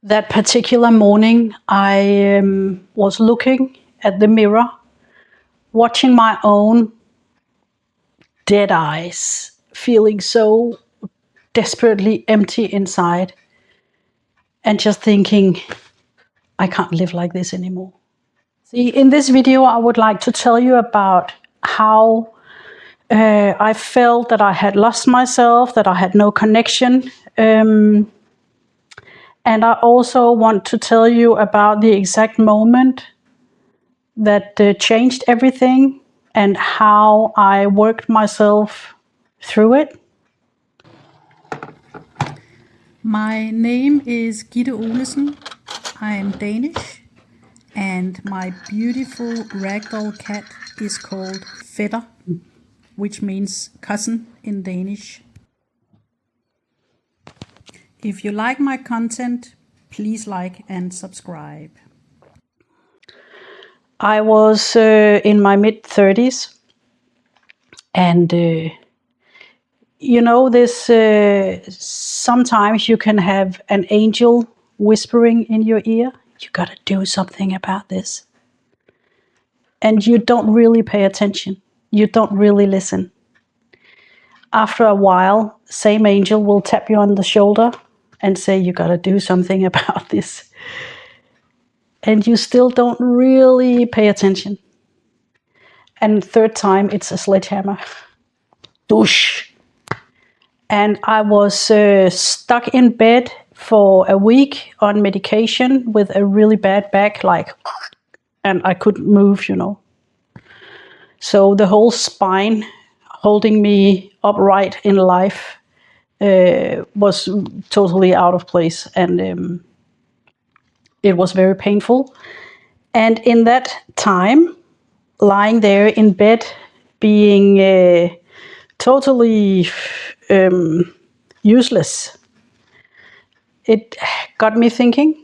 That particular morning, I was looking at the mirror, watching my own dead eyes, feeling so desperately empty inside, and just thinking, I can't live like this anymore. See, in this video, I would like to tell you about how I felt that I had lost myself, that I had no connection. And I also want to tell you about the exact moment that changed everything and how I worked myself through it. My name is Gitte Olesen. I am Danish, and my beautiful ragdoll cat is called Fætter, which means cousin in Danish. If you like my content, please like and subscribe. I was in my mid-30s, and you know this, sometimes you can have an angel whispering in your ear, you gotta do something about this. And you don't really pay attention. You don't really listen. After a while, same angel will tap you on the shoulder and say, you gotta do something about this. And you still don't really pay attention. And third time, it's a sledgehammer. Douche. And I was stuck in bed for a week on medication with a really bad back, and I couldn't move, So the whole spine holding me upright in life was totally out of place, and it was very painful. And in that time, lying there in bed, being totally useless, it got me thinking.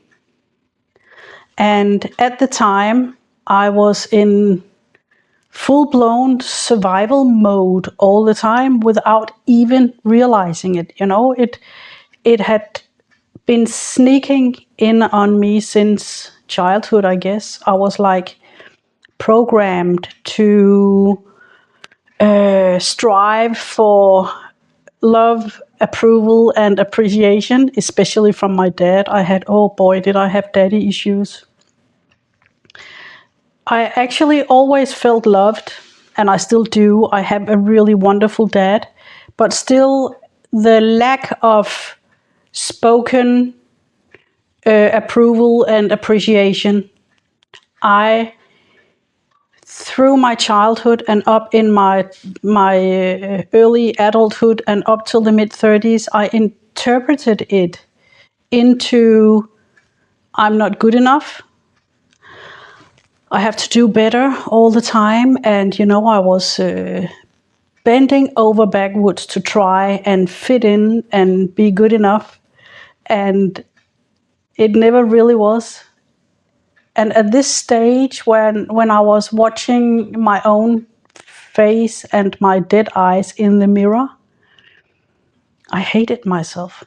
And at the time, I was in full-blown survival mode all the time without even realizing it. It had been sneaking in on me since childhood, I guess. I was programmed to strive for love, approval, and appreciation, especially from my dad. Oh boy, did I have daddy issues. I actually always felt loved, and I still do. I have a really wonderful dad, but still the lack of spoken approval and appreciation. Through my childhood and up in my early adulthood and up till the mid-30s, I interpreted it into I'm not good enough. I have to do better all the time. And, I was bending over backwards to try and fit in and be good enough. And it never really was. And at this stage, when I was watching my own face and my dead eyes in the mirror, I hated myself.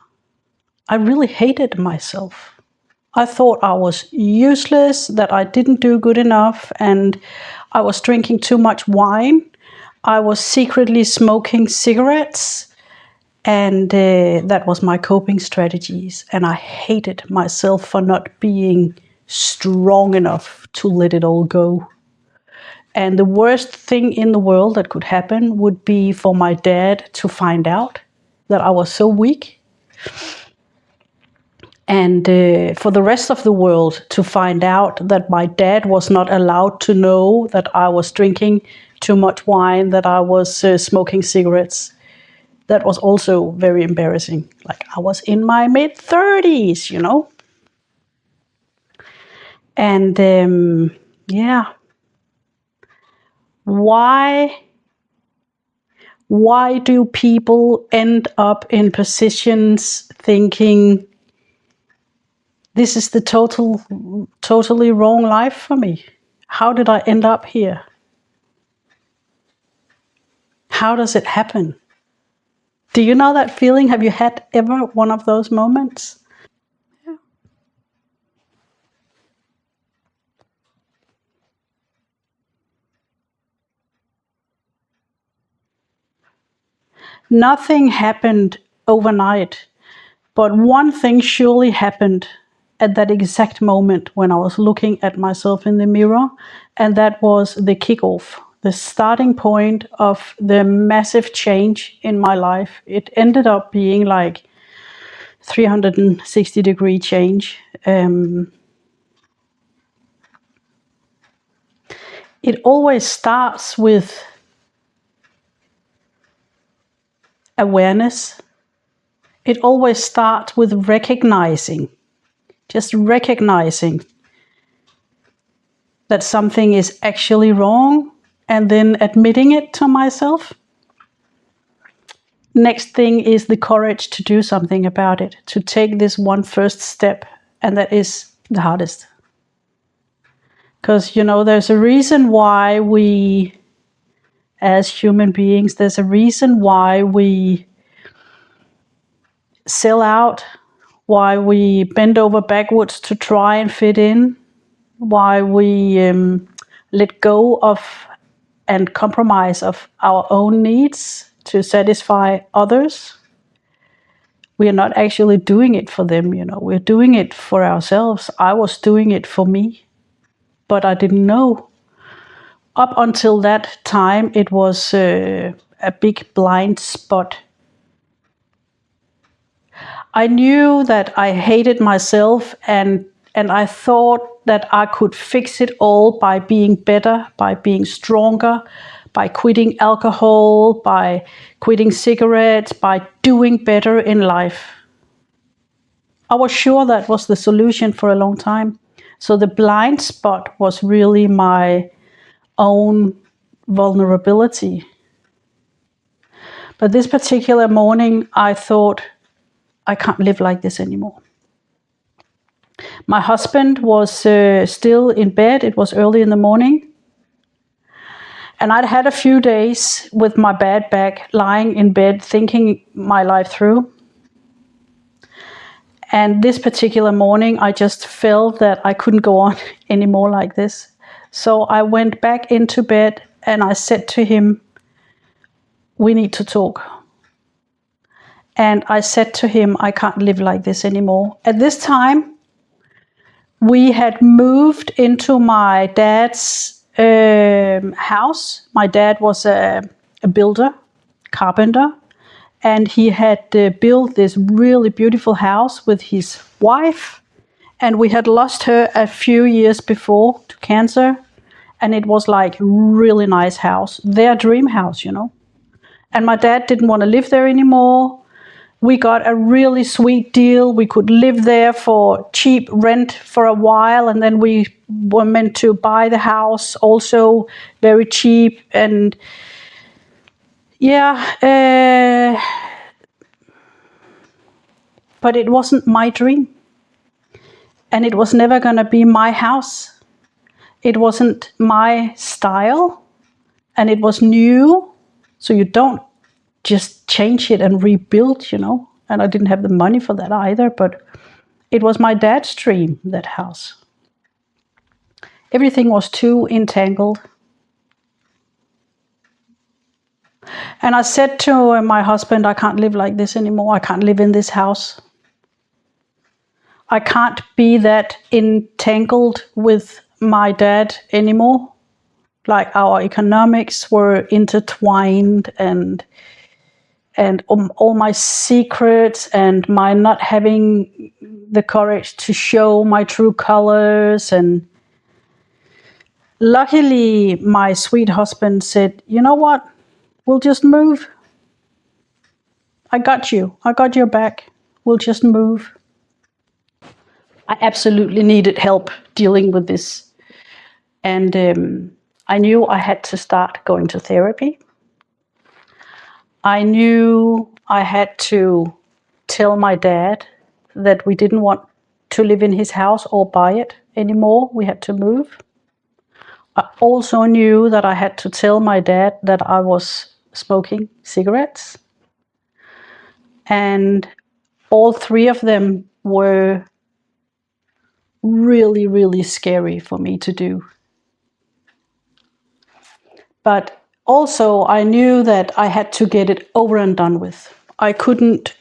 I really hated myself. I thought I was useless, that I didn't do good enough, and I was drinking too much wine. I was secretly smoking cigarettes, and that was my coping strategies. And I hated myself for not being strong enough to let it all go. And the worst thing in the world that could happen would be for my dad to find out that I was so weak. And for the rest of the world to find out that my dad was not allowed to know that I was drinking too much wine, that I was smoking cigarettes. That was also very embarrassing. I was in my mid-30s, And yeah. Why do people end up in positions thinking, this is the totally wrong life for me? How did I end up here? How does it happen? Do you know that feeling? Have you had ever one of those moments? Nothing happened overnight, but one thing surely happened at that exact moment when I was looking at myself in the mirror, and that was the kickoff, the starting point of the massive change in my life. It ended up being like 360-degree change. It always starts with awareness. It always starts with recognizing, just recognizing that something is actually wrong and then admitting it to myself. Next thing is the courage to do something about it, to take this one first step, and that is the hardest. Because, there's a reason why we, as human beings, there's a reason why we sell out, why we bend over backwards to try and fit in, why we let go of and compromise of our own needs to satisfy others. We are not actually doing it for them, we're doing it for ourselves. I was doing it for me, but I didn't know. Up until that time, it was a big blind spot. I knew that I hated myself, and I thought that I could fix it all by being better, by being stronger, by quitting alcohol, by quitting cigarettes, by doing better in life. I was sure that was the solution for a long time. So the blind spot was really my own vulnerability. But this particular morning, I thought, I can't live like this anymore. My husband was still in bed. It was early in the morning. And I'd had a few days with my bad back, lying in bed, thinking my life through. And this particular morning, I just felt that I couldn't go on anymore like this. So I went back into bed and I said to him, we need to talk. And I said to him, I can't live like this anymore. At this time, we had moved into my dad's house. My dad was a builder, carpenter, and he had built this really beautiful house with his wife. And we had lost her a few years before to cancer. And it was like really nice house, their dream house, And my dad didn't want to live there anymore. We got a really sweet deal. We could live there for cheap rent for a while, and then we were meant to buy the house also very cheap. And but it wasn't my dream. And it was never going to be my house. It wasn't my style, and it was new. So you don't just change it and rebuild, And I didn't have the money for that either, but it was my dad's dream, that house. Everything was too entangled. And I said to my husband, I can't live like this anymore. I can't live in this house. I can't be that entangled with my dad anymore. Like our economics were intertwined, and all my secrets and my not having the courage to show my true colors. And luckily, my sweet husband said, you know what? We'll just move. I got you. I got your back. We'll just move. I absolutely needed help dealing with this. And I knew I had to start going to therapy. I knew I had to tell my dad that we didn't want to live in his house or buy it anymore. We had to move. I also knew that I had to tell my dad that I was smoking cigarettes. And all three of them were really, really scary for me to do. But also, I knew that I had to get it over and done with. I couldn't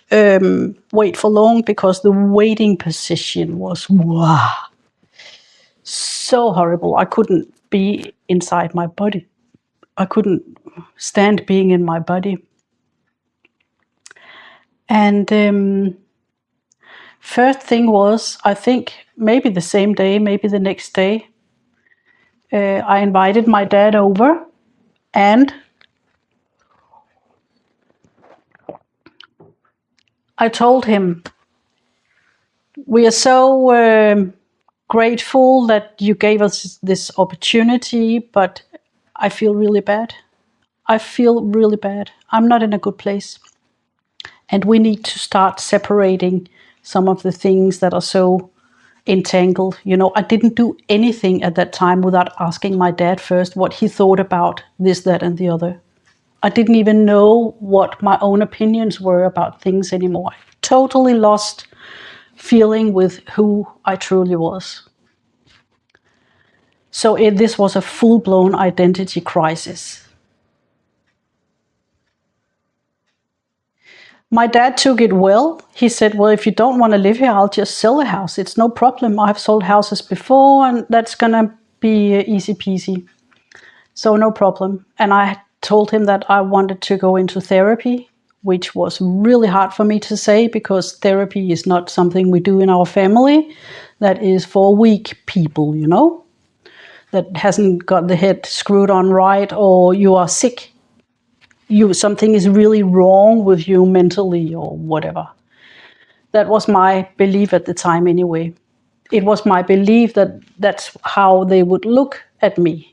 wait for long because the waiting position was wow, so horrible. I couldn't be inside my body. I couldn't stand being in my body. And first thing was, I think maybe the same day, maybe the next day, I invited my dad over, and I told him, we are so grateful that you gave us this opportunity, but I feel really bad. I feel really bad. I'm not in a good place. And we need to start separating some of the things that are so entangled. You know, I didn't do anything at that time without asking my dad first what he thought about this, that, and the other. I didn't even know what my own opinions were about things anymore. I totally lost feeling with who I truly was. So this was a full-blown identity crisis. My dad took it well. He said, well, if you don't want to live here, I'll just sell the house. It's no problem. I've sold houses before, and that's going to be easy peasy. So no problem. And I told him that I wanted to go into therapy, which was really hard for me to say because therapy is not something we do in our family. That is for weak people, you know, that hasn't got the head screwed on right, or you are sick. Something is really wrong with you mentally or whatever. That was my belief at the time anyway. It was my belief that that's how they would look at me.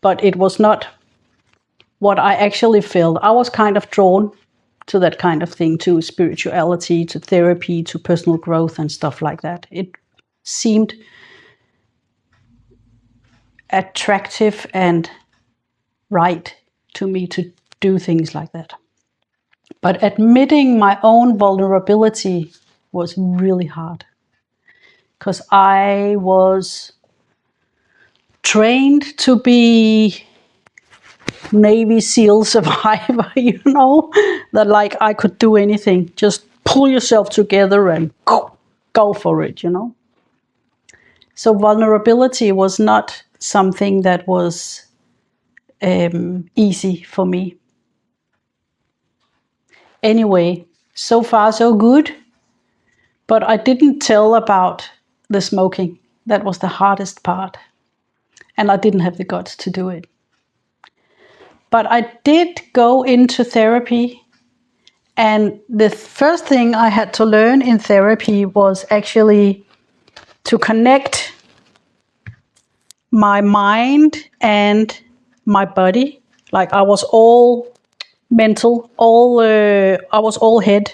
But it was not what I actually felt. I was kind of drawn to that kind of thing, to spirituality, to therapy, to personal growth and stuff like that. It seemed attractive and right to me to do things like that. But admitting my own vulnerability was really hard because I was trained to be Navy SEAL survivor, you know, that like I could do anything. Just pull yourself together and go for it, you know. So vulnerability was not something that was easy for me. Anyway, so far so good. But I didn't tell about the smoking. That was the hardest part. And I didn't have the guts to do it. But I did go into therapy. And the first thing I had to learn in therapy was actually to connect my mind and my body. Like I was all mental, I was all head.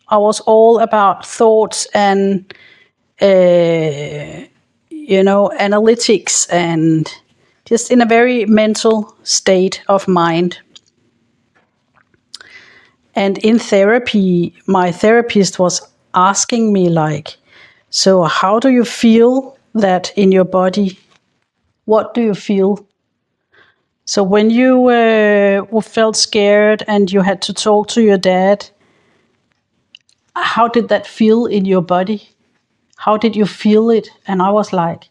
I was all about thoughts and analytics, and just in a very mental state of mind. And in therapy, my therapist was asking me like, so how do you feel that in your body? What do you feel? So when you felt scared and you had to talk to your dad, how did that feel in your body? How did you feel it? And I was like,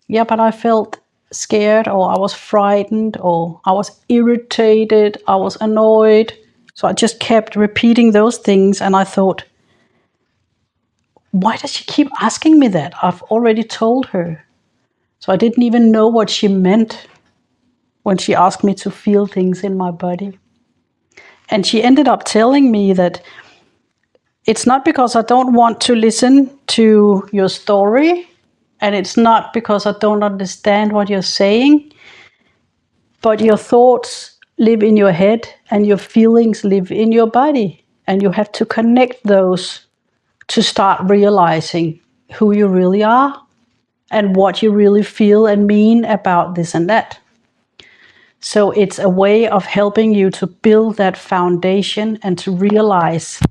yeah, but I felt scared, or I was frightened, or I was irritated, I was annoyed. So I just kept repeating those things, and I thought, why does she keep asking me that? I've already told her. So I didn't even know what she meant when she asked me to feel things in my body. And she ended up telling me that it's not because I don't want to listen to your story, and it's not because I don't understand what you're saying, but your thoughts live in your head and your feelings live in your body. And you have to connect those to start realizing who you really are and what you really feel and mean about this and that. So it's a way of helping you to build that foundation and to realize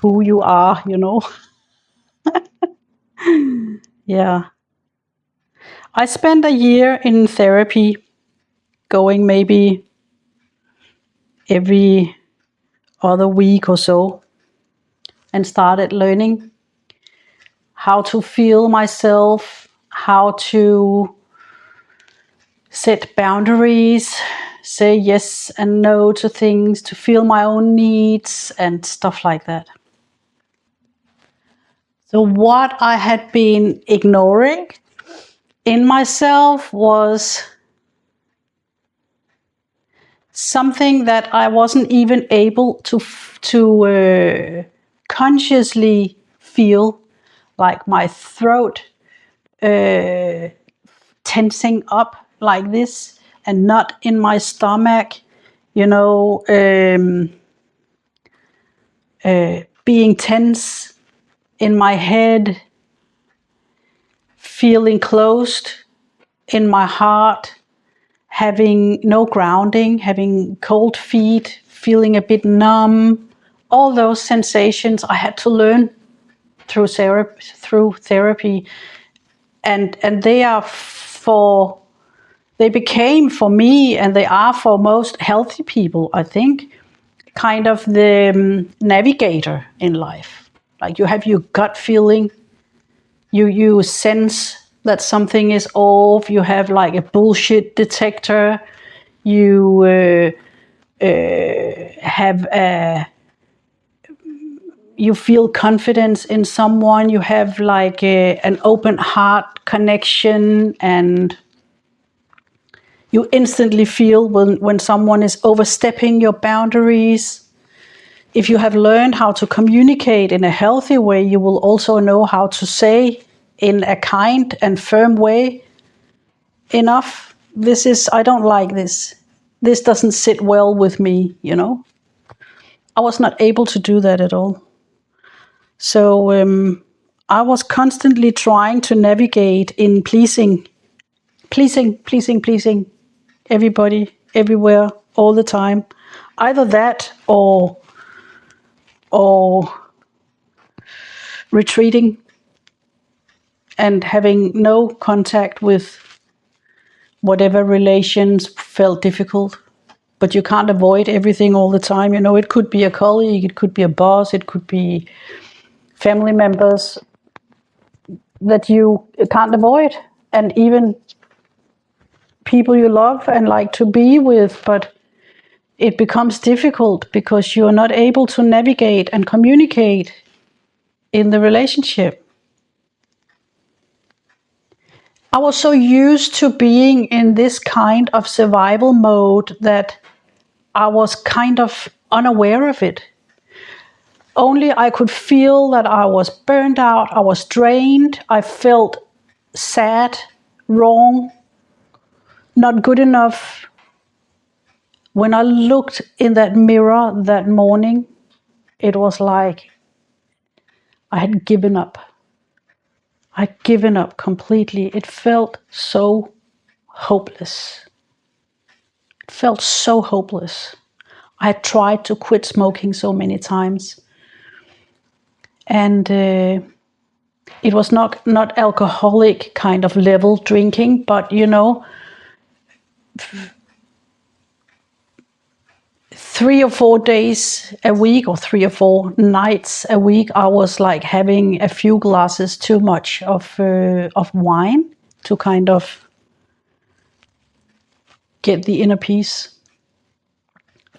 who you are, you know. Yeah. I spent a year in therapy, going maybe every other week or so, and started learning how to feel myself, how to set boundaries, say yes and no to things, to feel my own needs and stuff like that. So what I had been ignoring in myself was something that I wasn't even able to consciously feel, like my throat tensing up like this, and not in my stomach, being tense in my head, feeling closed in my heart, having no grounding, having cold feet, feeling a bit numb. All those sensations I had to learn through therapy, and they became for me, and they are for most healthy people, I think, kind of the navigator in life. Like, you have your gut feeling, you sense that something is off, you have like a bullshit detector, you have you feel confidence in someone, you have like an open heart connection, and you instantly feel when someone is overstepping your boundaries. If you have learned how to communicate in a healthy way, you will also know how to say in a kind and firm way, enough, I don't like this. This doesn't sit well with me, I was not able to do that at all. So I was constantly trying to navigate in pleasing everybody, everywhere, all the time. Either that or retreating and having no contact with whatever relations felt difficult. But you can't avoid everything all the time. It could be a colleague, it could be a boss, it could be family members that you can't avoid, and even people you love and like to be with, but it becomes difficult because you're not able to navigate and communicate in the relationship. I was so used to being in this kind of survival mode that I was kind of unaware of it. Only I could feel that I was burned out, I was drained, I felt sad, wrong, not good enough. When I looked in that mirror that morning, it was like I had given up. I'd given up completely. It felt so hopeless. It felt so hopeless. I had tried to quit smoking so many times. And it was not alcoholic kind of level drinking, but 3 or 4 days a week, or 3 or 4 nights a week, I was like having a few glasses too much of wine to kind of get the inner peace.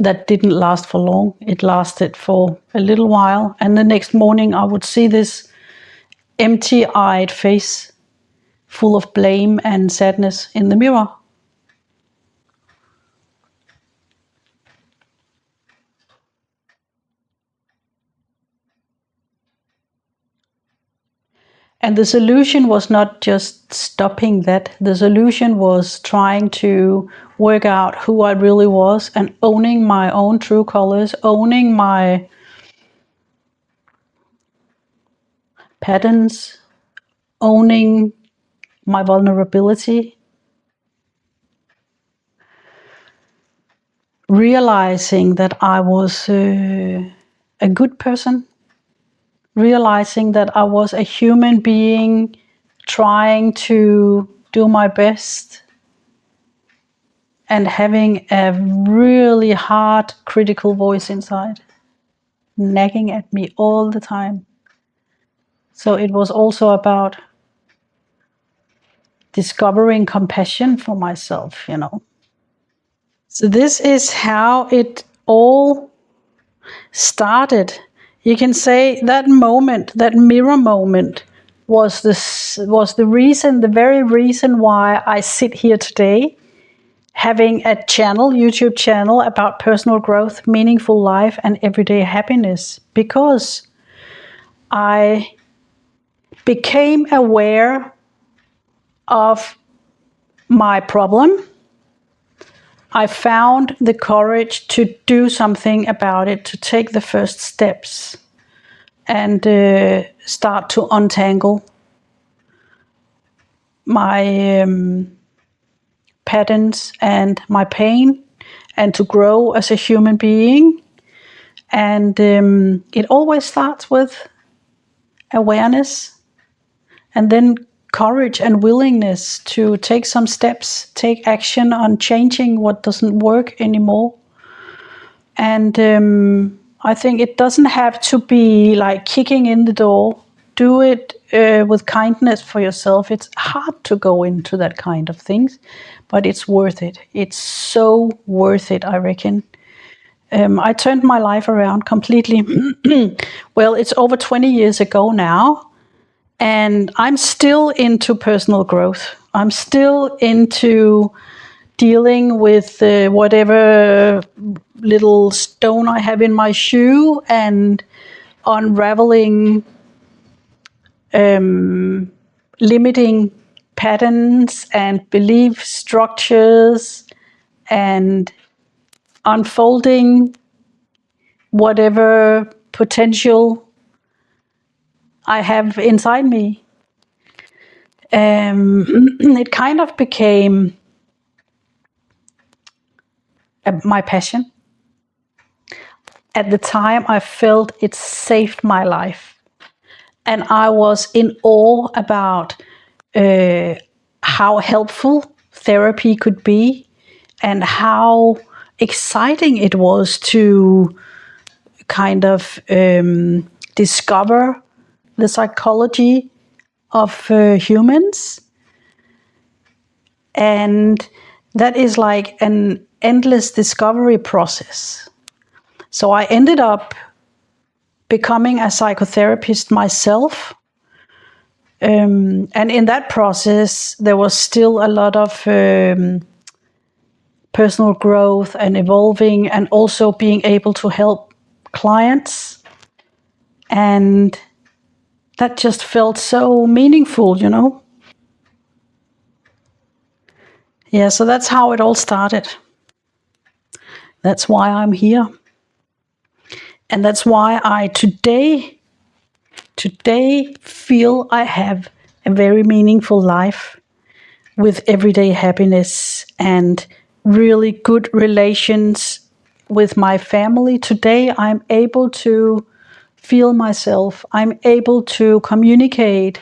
That didn't last for long. It lasted for a little while, and the next morning I would see this empty-eyed face full of blame and sadness in the mirror. And the solution was not just stopping that. The solution was trying to work out who I really was and owning my own true colors, owning my patterns, owning my vulnerability, realizing that I was a good person, realizing that I was a human being trying to do my best, and having a really hard critical voice inside, nagging at me all the time. So it was also about discovering compassion for myself, you know. So this is how it all started. You can say that moment, that mirror moment, was the reason, the very reason why I sit here today, having a channel, YouTube channel about personal growth, meaningful life, and everyday happiness, because I became aware of my problem. I found the courage to do something about it, to take the first steps and start to untangle my patterns and my pain, and to grow as a human being. And it always starts with awareness, and then courage and willingness to take some steps, take action on changing what doesn't work anymore. And I think it doesn't have to be like kicking in the door. Do it with kindness for yourself. It's hard to go into that kind of things, but it's worth it. It's so worth it, I reckon. I turned my life around completely. Well, it's over 20 years ago now, and I'm still into personal growth. I'm still into dealing with whatever little stone I have in my shoe, and unraveling limiting patterns and belief structures, and unfolding whatever potential I have inside me. It kind of became my passion. At the time, I felt it saved my life. And I was in awe about how helpful therapy could be, and how exciting it was to kind of discover the psychology of humans. And that is like an endless discovery process. So I ended up becoming a psychotherapist myself. And in that process, there was still a lot of personal growth and evolving, and also being able to help clients. And that just felt so meaningful, you know? Yeah, so that's how it all started. That's why I'm here. And that's why I today feel I have a very meaningful life, with everyday happiness and really good relations with my family. Today I'm able to feel myself. I'm able to communicate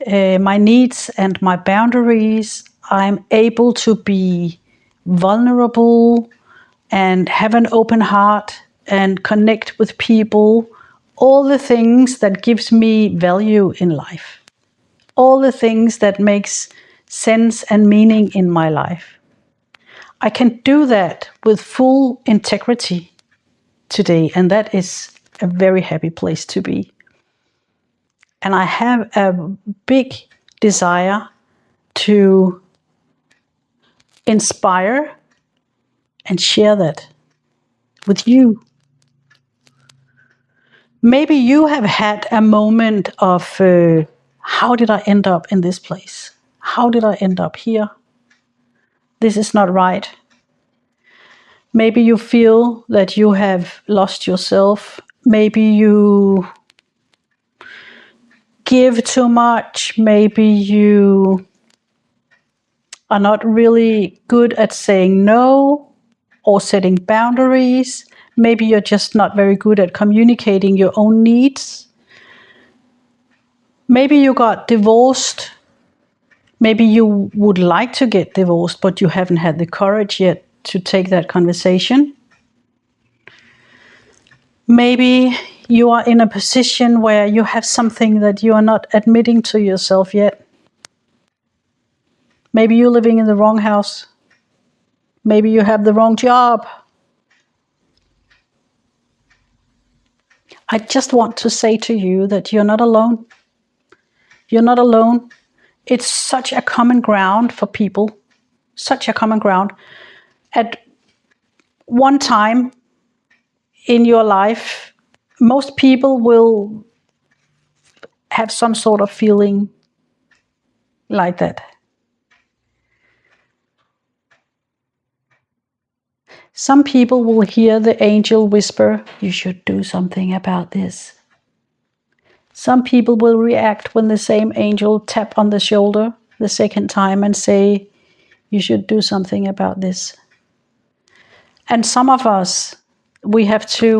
my needs and my boundaries. I'm able to be vulnerable and have an open heart and connect with people. All the things that gives me value in life. All the things that makes sense and meaning in my life. I can do that with full integrity today, and that is a very happy place to be. And I have a big desire to inspire and share that with you. Maybe you have had a moment of how did I end up in this place? How did I end up here? This is not right. Maybe you feel that you have lost yourself. Maybe you give too much. Maybe you are not really good at saying no or setting boundaries. Maybe you're just not very good at communicating your own needs. Maybe you got divorced. Maybe you would like to get divorced, but you haven't had the courage yet to take that conversation. Maybe you are in a position where you have something that you are not admitting to yourself yet. Maybe you're living in the wrong house. Maybe you have the wrong job. I just want to say to you that you're not alone. You're not alone. It's such a common ground for people. Such a common ground. At one time in your life, most people will have some sort of feeling like that. Some people will hear the angel whisper, "You should do something about this." Some people will react when the same angel tap on the shoulder the second time and say, "You should do something about this." And some of us, we have to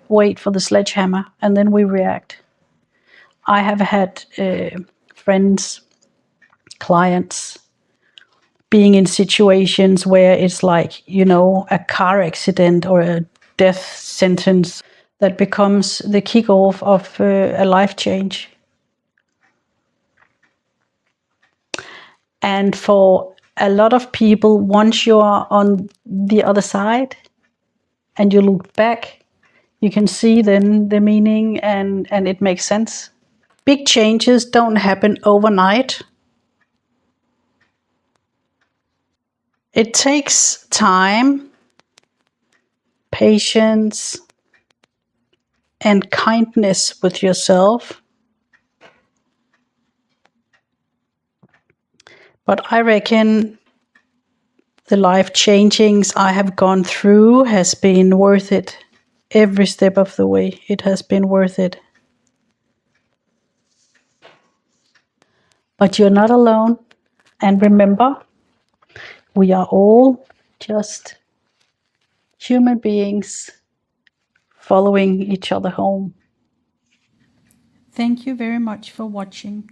wait for the sledgehammer and then we react. I have had friends, clients, being in situations where it's like, a car accident or a death sentence that becomes the kickoff of a life change. And for a lot of people, once you are on the other side and you look back, you can see then the meaning and it makes sense. Big changes don't happen overnight. It takes time, patience, and kindness with yourself. But I reckon the life changings I have gone through has been worth it. Every step of the way, it has been worth it. But you're not alone. And remember, we are all just human beings following each other home. Thank you very much for watching.